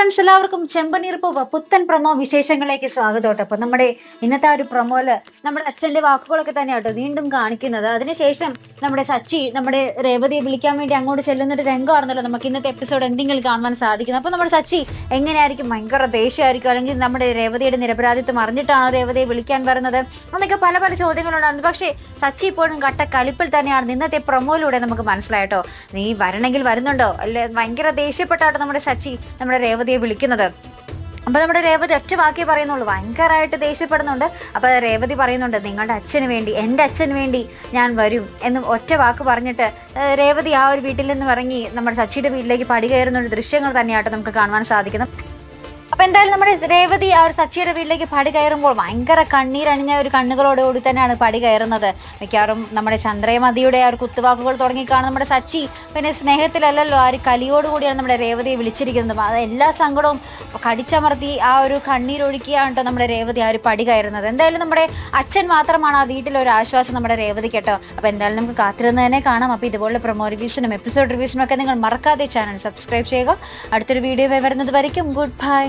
Friends, എല്ലാവർക്കും ചെമ്പനീർപ്പ് പുത്തൻ promo വിശേഷങ്ങളിലേക്ക് സ്വാഗതം കേട്ടോ. അപ്പൊ നമ്മുടെ ഇന്നത്തെ ആ ഒരു പ്രൊമോയില് നമ്മുടെ അച്ഛന്റെ വാക്കുകളൊക്കെ തന്നെയാട്ടോ വീണ്ടും കാണിക്കുന്നത്. അതിനുശേഷം നമ്മുടെ സച്ചി നമ്മുടെ രേവതിയെ വിളിക്കാൻ വേണ്ടി അങ്ങോട്ട് ചെല്ലുന്നൊരു രംഗമാണെന്നല്ലോ നമുക്ക് ഇന്നത്തെ എപ്പിസോഡ് എന്തെങ്കിലും കാണുവാൻ സാധിക്കുന്നത്. അപ്പൊ നമ്മുടെ സച്ചി എങ്ങനെയായിരിക്കും, ഭയങ്കര ദേഷ്യമായിരിക്കും, അല്ലെങ്കിൽ നമ്മുടെ രേവതിയുടെ നിരപരാധിത്വം അറിഞ്ഞിട്ടാണോ രേവതിയെ വിളിക്കാൻ വരുന്നത് എന്നൊക്കെ പല പല ചോദ്യങ്ങളുണ്ടായിരുന്നു. പക്ഷേ സച്ചി ഇപ്പോഴും കട്ട കലിപ്പിൽ തന്നെയാണ് ഇന്നത്തെ പ്രൊമോയിലൂടെ നമുക്ക് മനസ്സിലായിട്ടോ. നീ വരണമെങ്കിൽ വരുന്നുണ്ടോ അല്ലെ, ഭയങ്കര ദേഷ്യപ്പെട്ടാട്ടോ നമ്മുടെ സച്ചി നമ്മുടെ രേവതിയെ വിളിക്കുന്നത്. അപ്പൊ നമ്മുടെ രേവതി ഒറ്റ വാക്കേ പറയുന്നുള്ളൂ, ഭയങ്കരമായിട്ട് ദേഷ്യപ്പെടുന്നുണ്ട്. അപ്പൊ രേവതി പറയുന്നുണ്ട്, നിങ്ങളുടെ അച്ഛന് വേണ്ടി, എൻ്റെ അച്ഛന് വേണ്ടി ഞാൻ വരും എന്ന് ഒറ്റ വാക്ക് പറഞ്ഞിട്ട് രേവതി ആ ഒരു വീട്ടിൽ നിന്ന് ഇറങ്ങി നമ്മുടെ സച്ചിയുടെ വീട്ടിലേക്ക് പടി കയറുന്ന ദൃശ്യങ്ങൾ തന്നെയാട്ടോ നമുക്ക് കാണുവാൻ സാധിക്കുന്നത്. അപ്പൊ എന്തായാലും നമ്മുടെ രേവതി ആ ഒരു സച്ചിയുടെ വീട്ടിലേക്ക് പടി കയറുമ്പോൾ ഭയങ്കര കണ്ണീരണിഞ്ഞ ഒരു കണ്ണുകളോടുകൂടി തന്നെയാണ് പടി കയറുന്നത്. മിക്കവാറും നമ്മുടെ ചന്ദ്രമതിയുടെ ആ ഒരു കുത്തുവാക്കുകൾ തുടങ്ങിക്കാണും നമ്മുടെ സച്ചി. പിന്നെ സ്നേഹത്തിലല്ലല്ലോ, ആ ഒരു കലിയോടുകൂടിയാണ് നമ്മുടെ രേവതിയെ വിളിച്ചിരിക്കുന്നത്. അത് എല്ലാ സങ്കടവും കടിച്ചമർത്തി ആ ഒരു കണ്ണീരൊഴുക്കിയാണ് കേട്ടോ നമ്മുടെ രേവതി ആ ഒരു പടി കയറുന്നത്. എന്തായാലും നമ്മുടെ അച്ഛൻ മാത്രമാണ് ആ വീട്ടിലൊരു ആശ്വാസം നമ്മുടെ രേവതി കേട്ടോ. അപ്പൊ എന്തായാലും നമുക്ക് കാത്തിരുന്ന് തന്നെ കാണാം. അപ്പൊ ഇതുപോലെ പ്രൊമോ റിവ്യൂസിനും എപ്പിസോഡ് റിവ്യൂസിനും ഒക്കെ നിങ്ങൾ മറക്കാതെ ചാനൽ സബ്സ്ക്രൈബ് ചെയ്യുക. അടുത്തൊരു വീഡിയോ വരുന്നത് വരയ്ക്കും ഗുഡ് ബൈ.